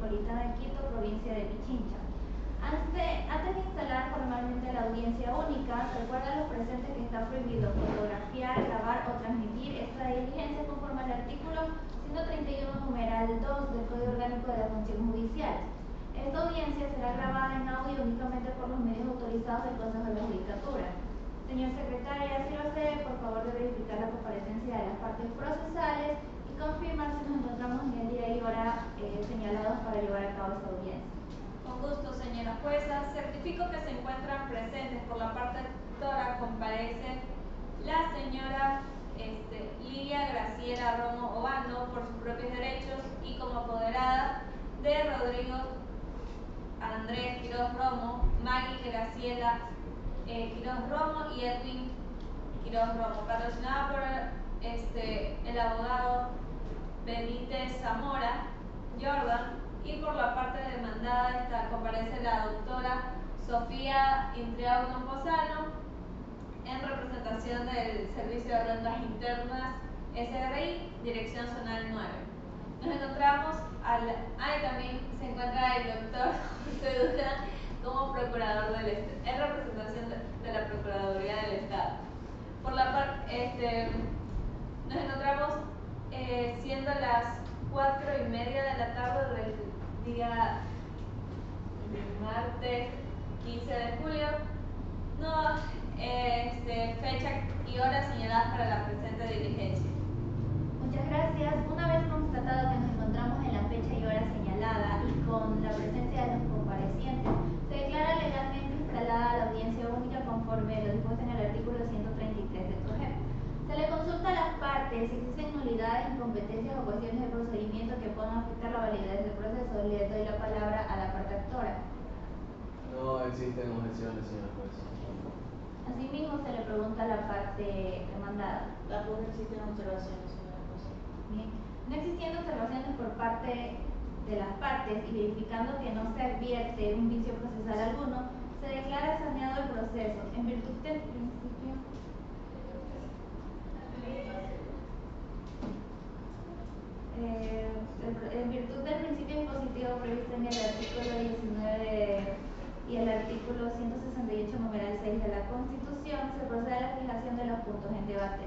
Metropolitana de Quito, provincia de Pichincha. Antes de instalar formalmente la audiencia única, se recuerda a los presentes que está prohibido fotografiar, grabar o transmitir esta diligencia conforme al artículo 131, numeral 2 del Código Orgánico de la Función Judicial. Esta audiencia será grabada en audio únicamente por los medios autorizados del Consejo de la Judicatura. Señor secretario, así lo sé, por favor de verificar la comparecencia de las partes procesales y confirmar si nos encontramos en el día y hora señalados para llevar a cabo esta audiencia. Con gusto, señora jueza. Certifico que se encuentran presentes por la parte actora, comparecen la señora Lilia Graciela Romo Obando por sus propios derechos y como apoderada de Rodrigo Andrés Quiroz Romo, Maggie Graciela Quiroz Romo y Edwin Quiroz Romo, patrocinada por el abogado Benítez Zamora Jordan, y por la parte demandada comparece la doctora Sofía Intriago Camposano en representación del Servicio de Rentas Internas SRI, dirección zonal 9. Nos encontramos también se encuentra el doctor José Durán como procurador del Estado, en representación de la Procuraduría del Estado. Por la parte, nos encontramos siendo las 4:30 de la tarde del día martes 15 de julio. No, fecha y hora señaladas para la presente diligencia. Muchas gracias. Una vez constatado que nos encontramos en la fecha y hora señalada y con la presencia de los comparecientes, se declara legalmente instalada la audiencia única conforme lo dispuesto en el artículo 133 del COGEP. Se le consulta a las partes si existen nulidades, incompetencias o cuestiones de procedimiento que puedan afectar la validez del proceso. Le doy la palabra a la parte actora. No existen objeciones, señora juez. Asimismo, se le pregunta a la parte demandada. Tampoco existen observaciones, señora juez. Bien. No existiendo observaciones por parte de las partes y verificando que no se advierte un vicio procesal alguno, se declara saneado el proceso en virtud del principio dispositivo previsto en el artículo 19 y el artículo 168, numeral 6 de la Constitución, se procede a la fijación de los puntos en debate.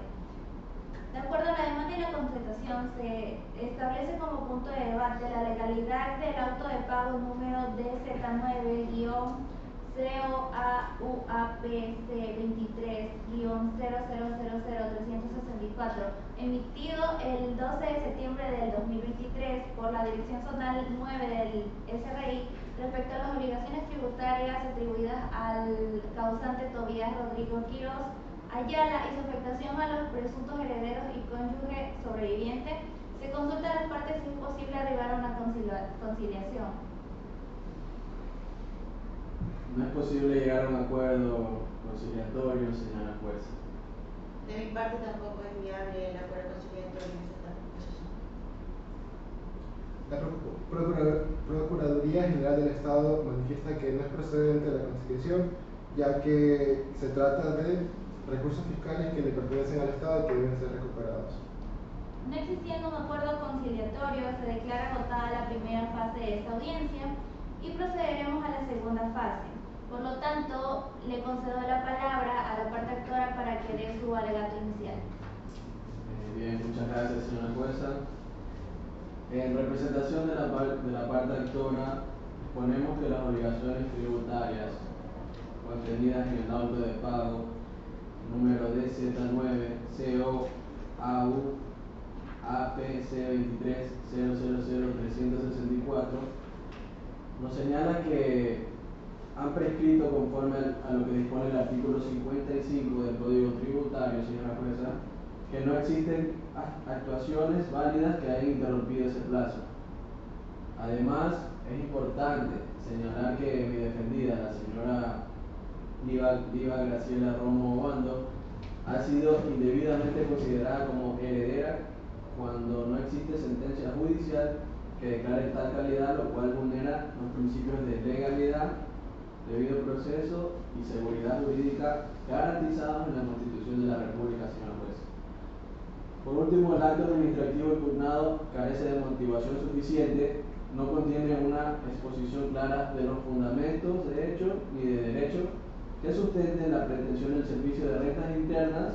De acuerdo a la demanda y la contestación, se establece como punto de debate la legalidad del auto de pago número DZ9-COAPC23-0000364, emitido el 12 de septiembre del 2023 por la Dirección Zonal 9 del SRI respecto a las obligaciones tributarias atribuidas al causante Tobías Rodrigo Quiroz Ayala y su afectación a los presuntos herederos y cónyuge sobreviviente. Se consulta a las partes si es posible arribar a una conciliación. No es posible llegar a un acuerdo conciliatorio, señora juez. De mi parte tampoco es viable el acuerdo conciliatorio en esta acusación. La Procuraduría General del Estado manifiesta que no es procedente la conciliación, ya que se trata de recursos fiscales que le pertenecen al Estado y que deben ser recuperados. No existiendo un acuerdo conciliatorio, se declara agotada la primera fase de esta audiencia y procederemos a la segunda fase. Por lo tanto, le concedo la palabra a la parte actora para que dé su alegato inicial. Bien, muchas gracias, señora jueza. En representación de la parte actora, exponemos que las obligaciones tributarias contenidas en el auto de pago número DZ9-COAU-APC23-0000364 nos señala que han prescrito conforme a lo que dispone el artículo 55 del Código Tributario, señora jueza, que no existen actuaciones válidas que hayan interrumpido ese plazo. Además, es importante señalar que mi defendida, la señora Liva Graciela Romo Obando, ha sido indebidamente considerada como heredera cuando no existe sentencia judicial que declare tal calidad, lo cual vulnera los principios de legalidad, debido proceso y seguridad jurídica garantizados en la Constitución de la República, señora juez. Por último, el acto administrativo impugnado carece de motivación suficiente no contiene una exposición clara de los fundamentos de hecho ni de derecho que sustenten la pretensión del servicio de rentas internas.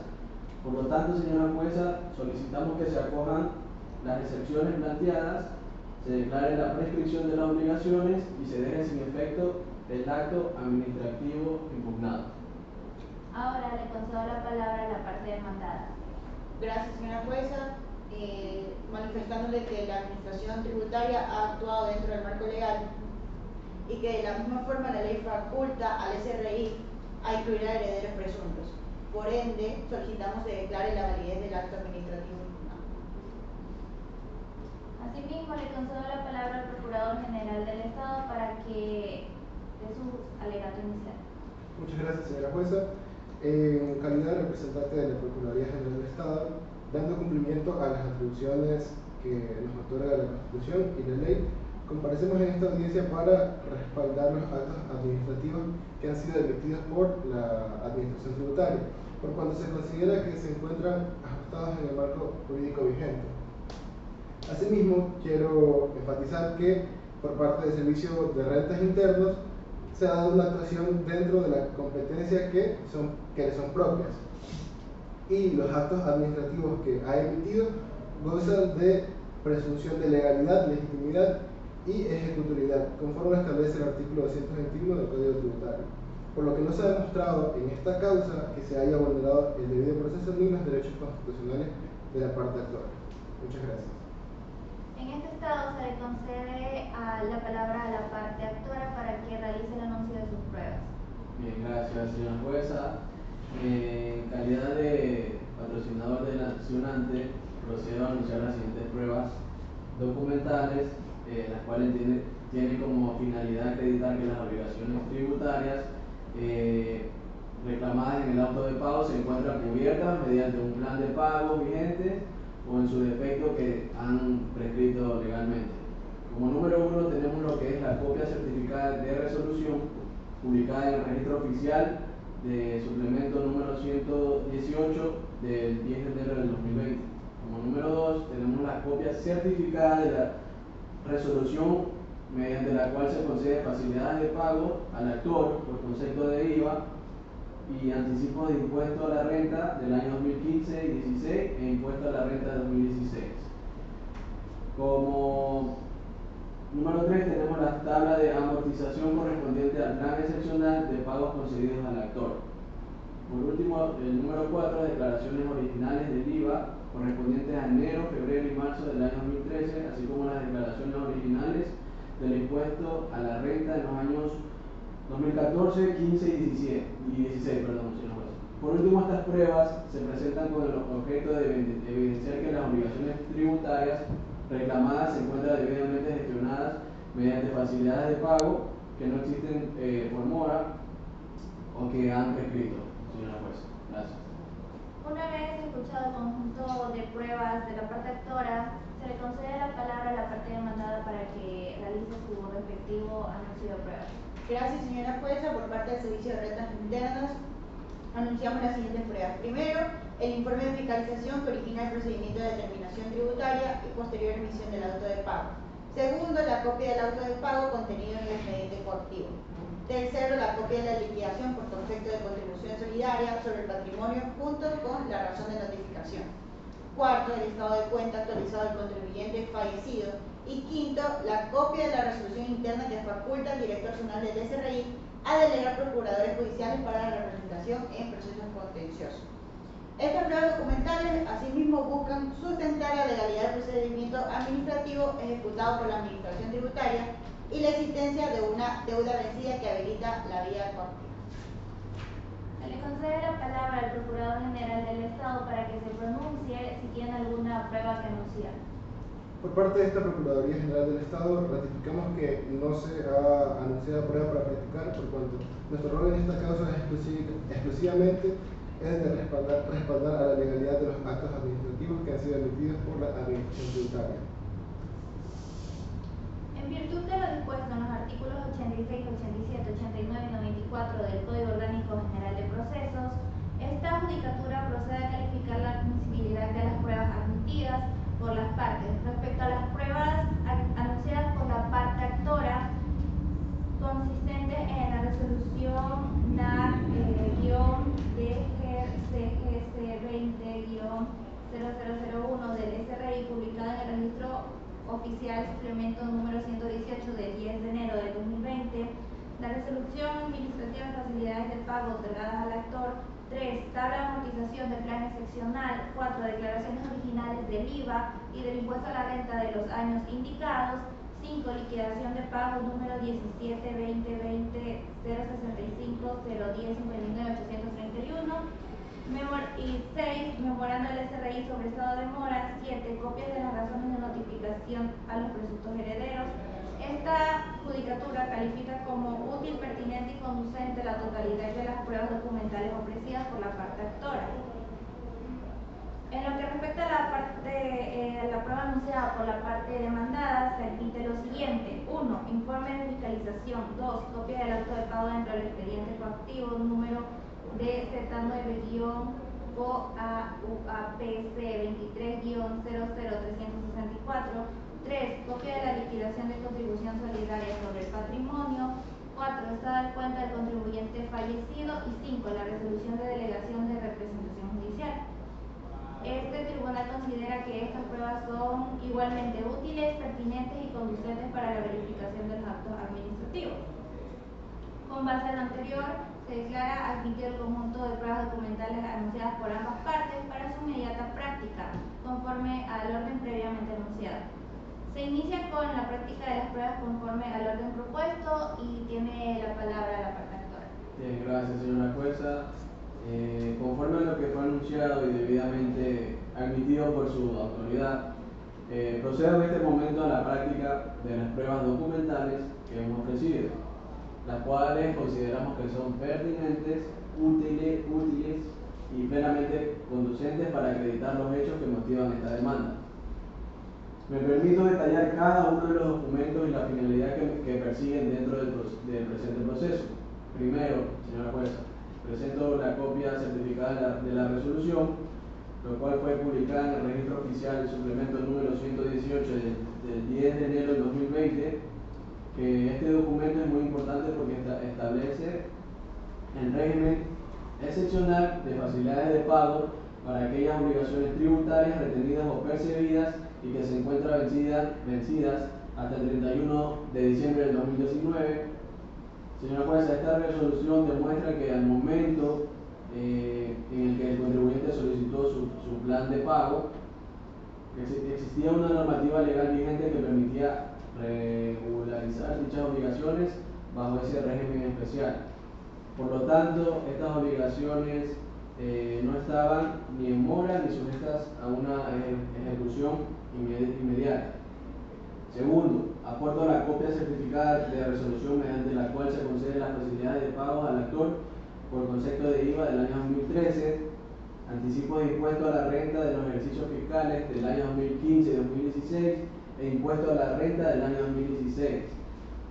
Por lo tanto, señora jueza, solicitamos que se acojan las excepciones planteadas, se declare la prescripción de las obligaciones y se deje sin efecto el acto administrativo impugnado. Ahora le concedo la palabra a la parte demandada. Gracias, señora jueza. Manifestándole que la administración tributaria ha actuado dentro del marco legal y que de la misma forma la ley faculta al SRI a incluir a herederos presuntos. Por ende, solicitamos se declare la validez del acto administrativo impugnado. Asimismo, le concedo la palabra al Procurador General del Estado para que dé su alegato inicial. Muchas gracias, señora jueza. En calidad de representante de la Procuraduría General del Estado, dando cumplimiento a las atribuciones que nos otorga la Constitución y la ley, comparecemos en esta audiencia para respaldar los actos administrativos que han sido emitidos por la Administración Tributaria, por cuanto se considera que se encuentran ajustados en el marco jurídico vigente. Asimismo, quiero enfatizar que por parte del Servicio de Rentas Internos se ha dado una actuación dentro de la competencia que le son propias, y los actos administrativos que ha emitido gozan de presunción de legalidad, legitimidad y ejecutoriedad, conforme establece el artículo 221 del Código Tributario, por lo que no se ha demostrado en esta causa que se haya vulnerado el debido proceso ni los derechos constitucionales de la parte actora. Muchas gracias. En este estado se le concede la palabra a la parte actora para que realice el anuncio de sus pruebas. Bien, gracias, señora jueza. En calidad de patrocinador del accionante, procedo a anunciar las siguientes pruebas documentales, las cuales tienen como finalidad acreditar que las obligaciones tributarias reclamadas en el auto de pago se encuentran cubiertas mediante un plan de pago vigente o en su defecto que han prescrito legalmente. Como número 1 tenemos lo que es la copia certificada de resolución publicada en el registro oficial de suplemento número 118 del 10 de enero del 2020. Como número 2 tenemos la copia certificada de la resolución mediante la cual se concede facilidades de pago al actor por concepto de IVA y anticipo de impuesto a la renta del año 2015 y 16 e impuesto a la renta de 2016. Como número 3 tenemos la tabla de amortización correspondiente al plan excepcional de pagos concedidos al actor. Por último, el número 4, declaraciones originales del IVA correspondientes a enero, febrero y marzo del año 2013, así como las declaraciones originales del impuesto a la renta en los años 2014, 15 y 16, señor juez. Por último, estas pruebas se presentan con el objeto de evidenciar que las obligaciones tributarias reclamadas se encuentran debidamente gestionadas mediante facilidades de pago que no existen por mora o que han prescrito, señora jueza. Gracias. Una vez escuchado el conjunto de pruebas de la parte actora, se le concede la palabra a la parte demandada para que realice su respectivo anuncio de pruebas. Gracias, señora jueza. Por parte del Servicio de Rentas Internas, anunciamos las siguientes pruebas. Primero, el informe de fiscalización que origina el procedimiento de determinación tributaria y posterior emisión del auto de pago. Segundo, la copia del auto de pago contenido en el expediente coactivo. Tercero, la copia de la liquidación por concepto de contribución solidaria sobre el patrimonio junto con la razón de notificación. Cuarto, el estado de cuenta actualizado del contribuyente fallecido. Y quinto, la copia de la resolución interna que faculta al director zonal del SRI a delegar procuradores judiciales para la representación en procesos contenciosos. Estas pruebas documentales, asimismo, buscan sustentar la legalidad del procedimiento administrativo ejecutado por la Administración Tributaria y la existencia de una deuda vencida que habilita la vía coactiva. Se le concede la palabra al Procurador General del Estado para que se pronuncie si tiene alguna prueba que anunciar. Por parte de esta Procuraduría General del Estado, ratificamos que no se ha anunciado prueba para practicar, por cuanto nuestro rol en esta causa es exclusivamente de respaldar a la legalidad de los actos administrativos que han sido emitidos por la Administración Tributaria. En virtud de lo dispuesto en los artículos 86, 87, 89 y 94 del Código Orgánico General de Procesos, esta judicatura procede a calificar la admisibilidad de las pruebas admitidas por las partes. Respecto a las pruebas anunciadas por la Incremento número 118 del 10 de enero del 2020, la resolución administrativa de facilidades de pago otorgadas al actor. 3. Tabla de amortización del plan excepcional. 4. Declaraciones originales del IVA y del impuesto a la renta de los años indicados. 5. Liquidación de pago número 17-2020 065 010 59 831. Y 6. Memorando el SRI sobre estado de mora. 7. Copias de las razones de notificación a los presuntos herederos. Esta judicatura califica como útil, pertinente y conducente la totalidad de las pruebas documentales ofrecidas por la parte actora. En lo que respecta a la prueba anunciada por la parte demandada, se admite lo siguiente: 1. Informe de fiscalización. 2. Copia del acto de pago dentro del expediente coactivo número DZ9-OAUAPC 23-00364. 3. Copia de la liquidación de contribución solidaria sobre el patrimonio. 4. Estado de cuenta del contribuyente fallecido. Y 5. La resolución de delegación de representación judicial. Este tribunal considera que estas pruebas son igualmente útiles, pertinentes y conducentes para la verificación de los actos administrativos. Con base a lo anterior, se declara admitido el conjunto de pruebas documentales anunciadas por ambas partes para su inmediata práctica, conforme al orden previamente anunciado. Se inicia con la práctica de las pruebas conforme al orden propuesto y tiene la palabra la parte actora. Bien, gracias, señora jueza. Conforme a lo que fue anunciado y debidamente admitido por su autoridad, procedo en este momento a la práctica de las pruebas documentales que hemos ofrecido, las cuales consideramos que son pertinentes, útiles y plenamente conducentes para acreditar los hechos que motivan esta demanda. Me permito detallar cada uno de los documentos y la finalidad que persiguen dentro del presente proceso. Primero, señora jueza, presento la copia certificada de la resolución, lo cual fue publicada en el registro oficial del suplemento número 118 del 10 de enero del 2020, que este documento es muy importante porque establece el régimen excepcional de facilidades de pago para aquellas obligaciones tributarias retenidas o percibidas y que se encuentran vencidas hasta el 31 de diciembre del 2019. Señora jueza, esta resolución demuestra que al momento en el que el contribuyente solicitó su plan de pago, existía una normativa legal vigente que permitía regularizar dichas obligaciones bajo ese régimen especial. Por lo tanto, estas obligaciones no estaban ni en mora ni sujetas a una ejecución inmediata. Segundo, aporto la copia certificada de resolución mediante la cual se concede las facilidades de pago al actor por concepto de IVA del año 2013, anticipo de impuesto a la renta de los ejercicios fiscales del año 2015 y 2016 e impuesto a la renta del año 2016.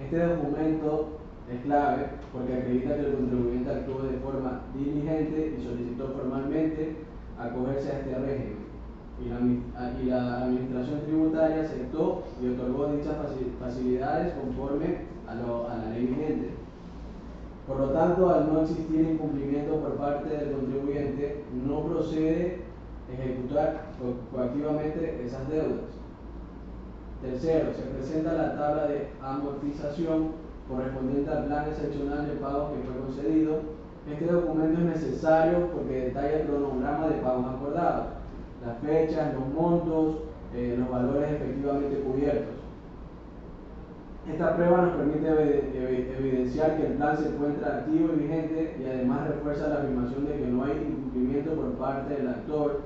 Este documento es clave porque acredita que el contribuyente actuó de forma diligente y solicitó formalmente acogerse a este régimen. Y la administración tributaria aceptó y otorgó dichas facilidades conforme a la ley vigente. Por lo tanto, al no existir incumplimiento por parte del contribuyente, no procede ejecutar coactivamente esas deudas. Tercero, se presenta la tabla de amortización correspondiente al plan excepcional de pagos que fue concedido. Este documento es necesario porque detalla el cronograma de pagos acordados, las fechas, los montos, los valores efectivamente cubiertos. Esta prueba nos permite evidenciar que el plan se encuentra activo y vigente y además refuerza la afirmación de que no hay incumplimiento por parte del actor.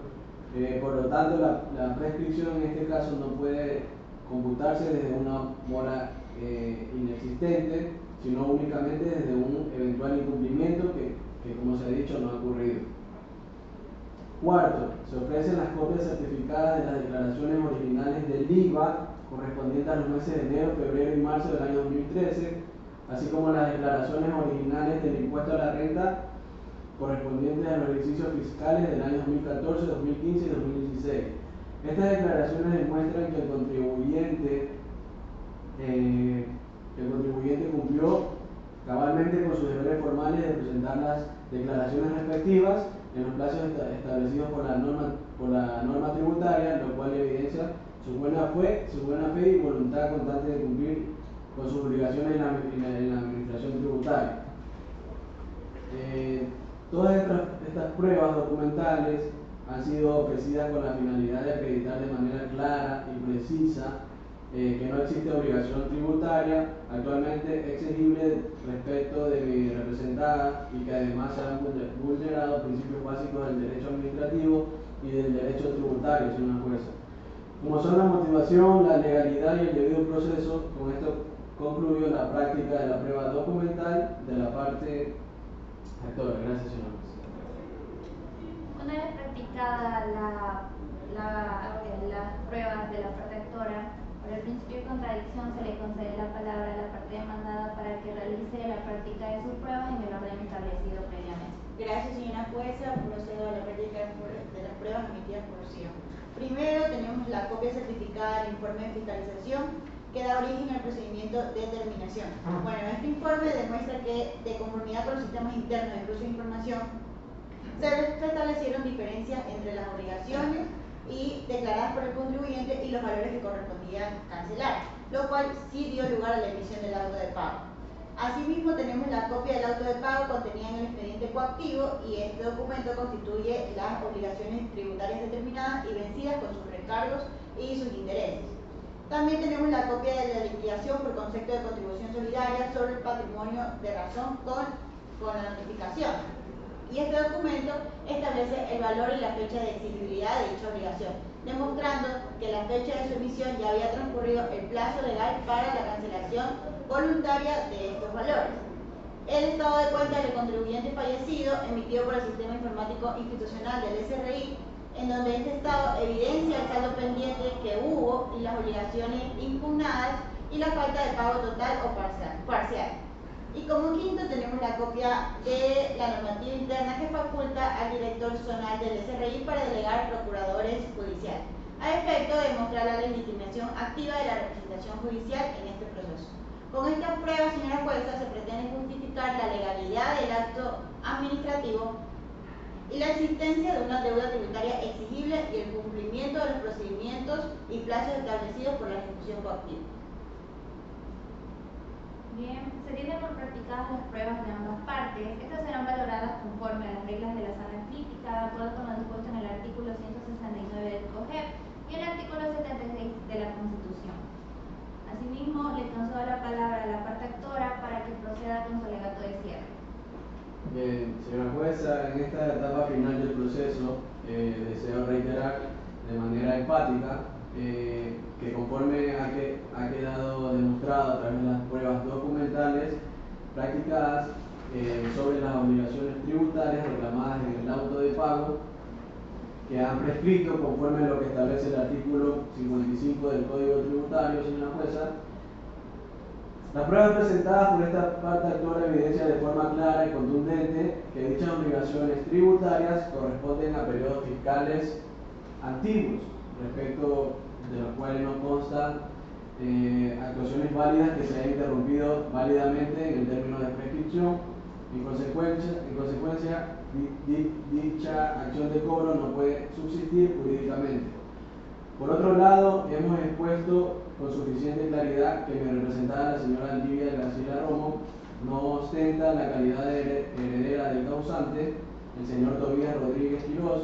Por lo tanto, la prescripción en este caso no puede computarse desde una mora inexistente, sino únicamente desde un eventual incumplimiento que como se ha dicho, no ha ocurrido. Cuarto, se ofrecen las copias certificadas de las declaraciones originales del IVA correspondientes a los meses de enero, febrero y marzo del año 2013, así como las declaraciones originales del impuesto a la renta correspondientes a los ejercicios fiscales del año 2014, 2015 y 2016. Estas declaraciones demuestran que el contribuyente cumplió cabalmente con sus deberes formales de presentar las declaraciones respectivas en los plazos establecidos por la norma tributaria, lo cual evidencia su buena fe y voluntad constante de cumplir con sus obligaciones en la administración tributaria. Todas estas pruebas documentales han sido ofrecidas con la finalidad de acreditar de manera clara y precisa que no existe obligación tributaria actualmente exigible respecto de mi representada y que además se han vulnerado principios básicos del derecho administrativo y del derecho tributario, señora jueza. Como son la motivación, la legalidad y el debido proceso, con esto concluyo la práctica de la prueba documental de la parte actora. Gracias, señora jueza. Una vez practicada las pruebas de la parte actora, por el principio de contradicción se le concede la palabra a la parte demandada para que realice la práctica de sus pruebas en el orden establecido previamente. Gracias, señora jueza. Procedo a la práctica de las pruebas emitidas por SIO. Primero tenemos la copia certificada del informe de fiscalización que da origen al procedimiento de determinación. Bueno, este informe demuestra que, de conformidad con los sistemas internos de cruce de información, se establecieron diferencias entre las obligaciones y declaradas por el contribuyente y los valores que correspondían cancelar, lo cual sí dio lugar a la emisión del auto de pago. Asimismo, tenemos la copia del auto de pago contenida en el expediente coactivo y este documento constituye las obligaciones tributarias determinadas y vencidas con sus recargos y sus intereses. También tenemos la copia de la liquidación por concepto de contribución solidaria sobre el patrimonio de razón con la notificación. Y este documento establece el valor y la fecha de exigibilidad de dicha obligación, demostrando que la fecha de su emisión ya había transcurrido el plazo legal para la cancelación voluntaria de estos valores. El estado de cuenta del contribuyente fallecido, emitido por el Sistema Informático Institucional del SRI, en donde este estado evidencia el saldo pendiente que hubo y las obligaciones impugnadas y la falta de pago total o parcial. Y como quinto tenemos la copia de la normativa interna que faculta al director zonal del SRI para delegar procuradores judiciales, a efecto de demostrar la legitimación activa de la representación judicial en este proceso. Con estas pruebas, señora jueza, se pretende justificar la legalidad del acto administrativo y la existencia de una deuda tributaria exigible y el cumplimiento de los procedimientos y plazos establecidos por la ejecución coactiva. Bien, se tienen por practicadas las pruebas de ambas partes. Estas serán valoradas conforme a las reglas de la sala crítica, de acuerdo con lo dispuesto en el artículo 169 del COGEP y el artículo 76 de la Constitución. Asimismo, le concedo la palabra a la parte actora para que proceda con su alegato de cierre. Bien, señora jueza, en esta etapa final del proceso deseo reiterar de manera enfática que conforme ha quedado demostrado a través de las pruebas documentales practicadas sobre las obligaciones tributarias reclamadas en el auto de pago que han prescrito conforme a lo que establece el artículo 55 del Código Tributario, señora jueza. Las pruebas presentadas por esta parte actora evidencian de forma clara y contundente que dichas obligaciones tributarias corresponden a periodos fiscales antiguos, respecto de los cuales no constan actuaciones válidas que se hayan interrumpido válidamente en el término de prescripción. En consecuencia, dicha acción de cobro no puede subsistir jurídicamente. Por otro lado, hemos expuesto con suficiente claridad que mi representada, la señora Livia Graciela Romo, no ostenta la calidad de heredera del causante, el señor Tobías Rodríguez Quirós,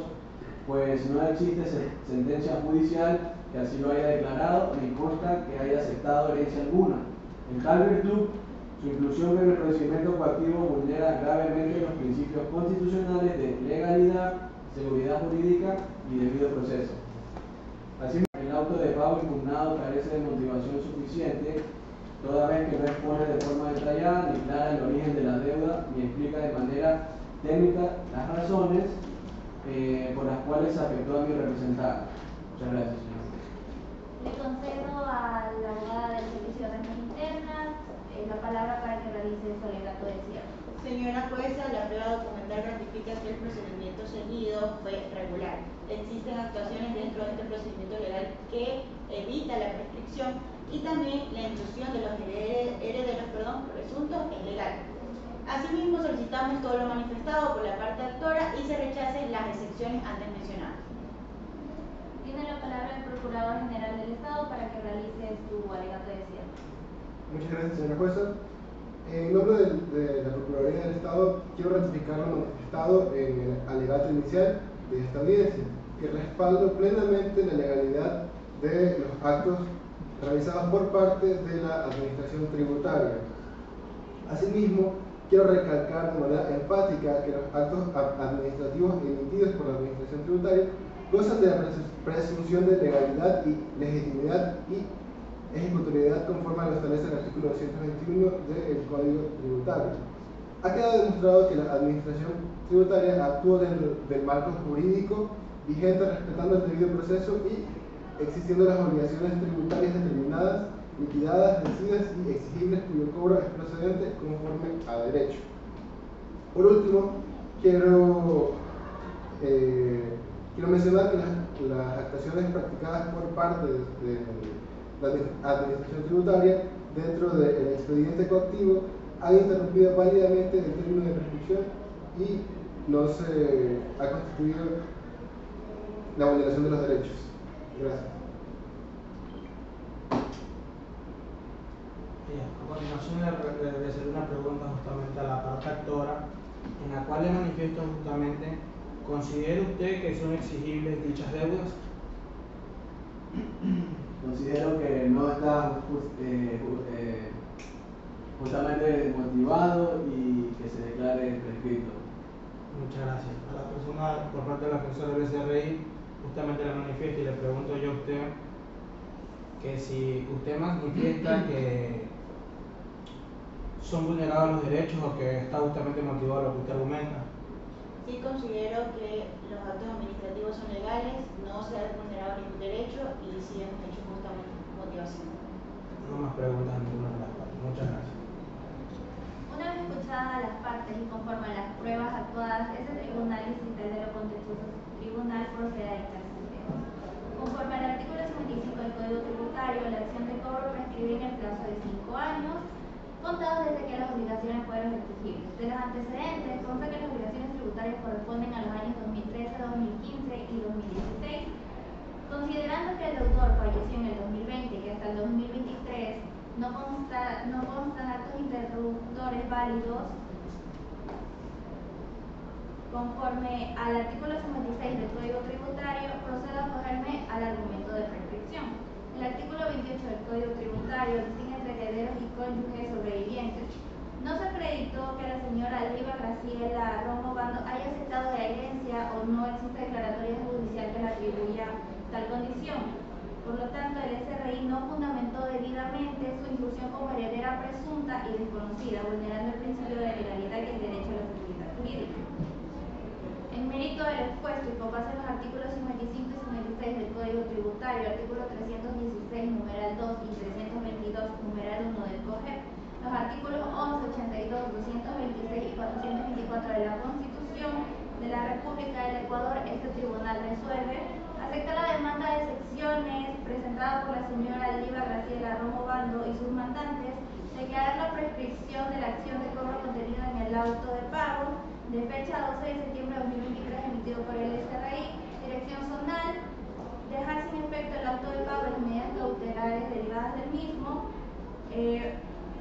pues no existe sentencia judicial que así lo haya declarado, ni consta que haya aceptado herencia alguna. En tal virtud, su inclusión en el procedimiento coactivo vulnera gravemente los principios constitucionales de legalidad, seguridad jurídica y debido proceso. Así, el auto de pago impugnado carece de motivación suficiente, toda vez que no expone de forma detallada ni clara el origen de la deuda, ni explica de manera técnica las razones por las cuales se afectó a mi representada. Muchas gracias, señor. Le concedo a la abogada del Servicio de Rentas Internas la palabra para que realice su alegato de cierre. Señora jueza, la prueba documental ratifica que el procedimiento seguido fue regular. Existen actuaciones dentro de este procedimiento legal que evita la prescripción y también la inclusión de los herederos presuntos es legal. Asimismo, solicitamos todo lo manifestado por la parte actora y se rechacen las excepciones antes mencionadas. Tiene la palabra el Procurador General del Estado para que realice su alegato de cierre. Muchas gracias, señora jueza. En nombre de la Procuraduría del Estado, quiero ratificar lo manifestado en el alegato inicial de esta audiencia, que respaldo plenamente la legalidad de los actos realizados por parte de la Administración Tributaria. Asimismo, quiero recalcar de manera enfática que los actos administrativos emitidos por la Administración Tributaria gozan de la presunción de legalidad y legitimidad y ejecutoriedad conforme a lo establece el artículo 221 del Código Tributario. Ha quedado demostrado que la Administración Tributaria actuó dentro del marco jurídico vigente, respetando el debido proceso y existiendo las obligaciones tributarias determinadas, liquidadas, vencidas y exigibles cuyo cobro es procedente conforme a derecho. Por último, quiero mencionar que las actuaciones practicadas por parte de la Administración Tributaria dentro del expediente coactivo han interrumpido válidamente el término de prescripción y no se ha constituido la vulneración de los derechos. Gracias. Bien, a continuación le realizaré una pregunta justamente a la parte actora, en la cual le manifiesto justamente: ¿considera usted que son exigibles dichas deudas? Considero que no está justamente motivado y que se declare prescrito. Muchas gracias. A la persona, por parte de la defensora del SRI, justamente le manifiesto y le pregunto yo a usted que si usted manifiesta que son vulnerados los derechos o que está justamente motivado a lo que usted argumenta. Sí, considero que los actos administrativos son legales, no se ha vulnerado ningún derecho y sí hemos hecho justamente motivación. No más preguntas a ninguna de las partes. Muchas gracias. Una vez escuchadas las partes y conforme a las pruebas actuadas, ese tribunal y sin de lo contencioso tribunal procede a dictar sentencia. Conforme al artículo 55 del Código Tributario, la acción de cobro prescribe en el plazo de 5 años, contados desde que las obligaciones fueron exigibles. De los antecedentes, consta que las obligaciones tributarias corresponden a los años 2013, 2015 y 2016. Considerando que el deudor falleció en el 2020 y que hasta el 2023 no constan actos interruptores válidos, conforme al artículo 56 del Código Tributario, procedo a acogerme al argumento de prescripción. El artículo 28 del Código Tributario distingue entre herederos y cónyuges sobrevivientes. No se acreditó que la señora Liva Graciela Romo Bando haya aceptado la herencia o no existe declaratoria judicial que le atribuya tal condición. Por lo tanto, el SRI no fundamentó debidamente su inclusión como heredera presunta y desconocida, vulnerando el principio de legalidad y el derecho a la seguridad jurídica. En mérito del expuesto y con base en los artículos 55 y 56 del Código Tributario, artículo 316, numeral 2 y 322, numeral 1 del COGEP, los artículos 11, 82, 226 y 424 de la Constitución de la República del Ecuador, este tribunal resuelve: acepta la demanda de secciones presentada por la señora Liva Graciela Romo Bando y sus mandantes, declarar la prescripción de la acción de cobro contenida en el auto de pago de fecha 12 de septiembre de 2023 emitido por el SRI, dirección zonal, dejar sin efecto el auto de pago de las medidas cautelares derivadas del mismo,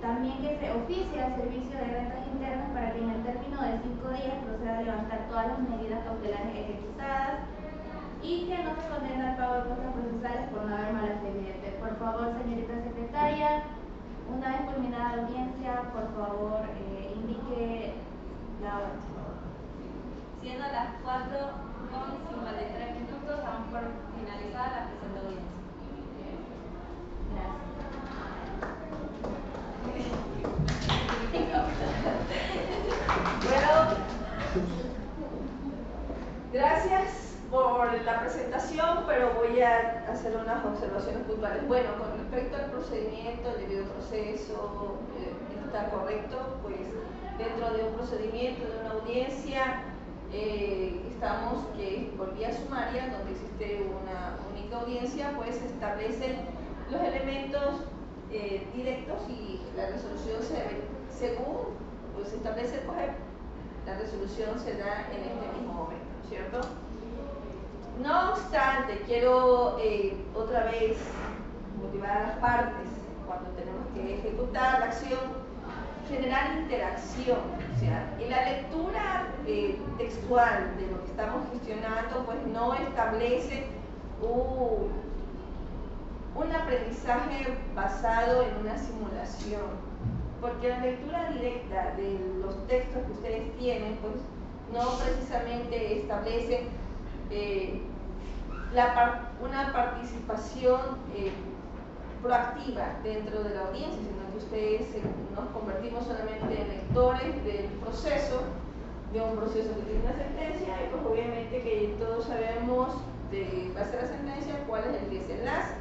también que se oficie al Servicio de Rentas Internas para que en el término de 5 días proceda a levantar todas las medidas cautelares ejecutadas y que no se condena al pago de costas procesales por no haber malas evidentes. Por favor, señorita secretaria, una vez culminada la audiencia, por favor, indique la hora. Siendo las 4:53 minutos, damos por finalizada la presente audiencia. Gracias. Bueno, gracias por la presentación, pero voy a hacer unas observaciones puntuales. Bueno, con respecto al procedimiento, el debido proceso, está correcto, pues dentro de un procedimiento, de una audiencia, estamos que por vía sumaria, donde existe una única audiencia, pues se establecen los elementos directos y la resolución se debe, según pues, se establece el COGEP, la resolución se da en este mismo momento, ¿cierto? No obstante, quiero otra vez motivar a las partes cuando tenemos que ejecutar la acción, generar interacción. O sea, en la lectura textual de lo que estamos gestionando, pues no establece un aprendizaje basado en una simulación, porque la lectura directa de los textos que ustedes tienen, pues no precisamente establece una participación proactiva dentro de la audiencia, sino que ustedes nos convertimos solamente en lectores del proceso, de un proceso que tiene una sentencia, y pues obviamente que todos sabemos de base a la sentencia cuál es el desenlace.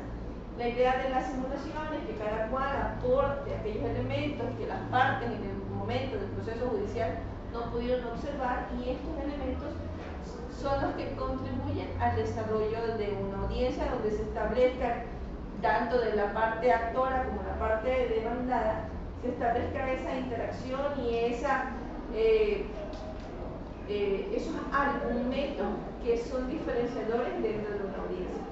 La idea de la simulación es que cada cual aporte aquellos elementos que las partes en el momento del proceso judicial no pudieron observar, y estos elementos son los que contribuyen al desarrollo de una audiencia donde se establezca, tanto de la parte actora como la parte demandada, se establezca esa interacción y esos argumentos que son diferenciadores dentro de una audiencia.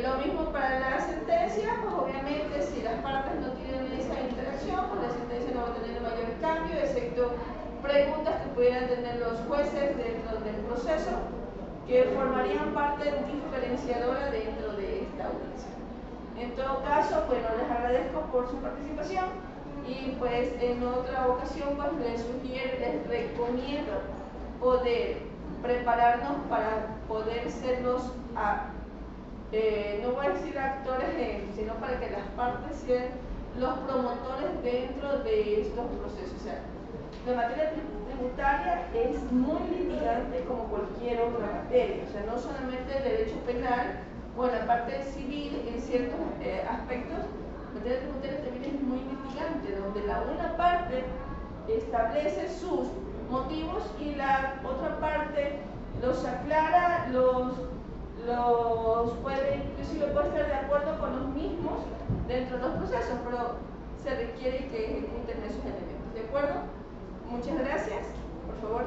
Lo mismo para la sentencia, pues obviamente si las partes no tienen esa interacción, pues la sentencia no va a tener mayor cambio, excepto preguntas que pudieran tener los jueces dentro del proceso, que formarían parte diferenciadora dentro de esta audiencia. En todo caso, bueno, les agradezco por su participación, y pues en otra ocasión pues les recomiendo poder prepararnos para poder ser los no voy a decir actores, sino para que las partes sean los promotores dentro de estos procesos. O sea, la materia tributaria es muy litigante como cualquier otra materia. O sea, no solamente el derecho penal o en la parte civil, en ciertos aspectos, la materia tributaria también es muy litigante, donde la una parte establece sus motivos y la otra parte los aclara, los puede, inclusive puede estar de acuerdo con los mismos dentro de los procesos, pero se requiere que ejecuten esos elementos. ¿De acuerdo? Muchas gracias. Por favor.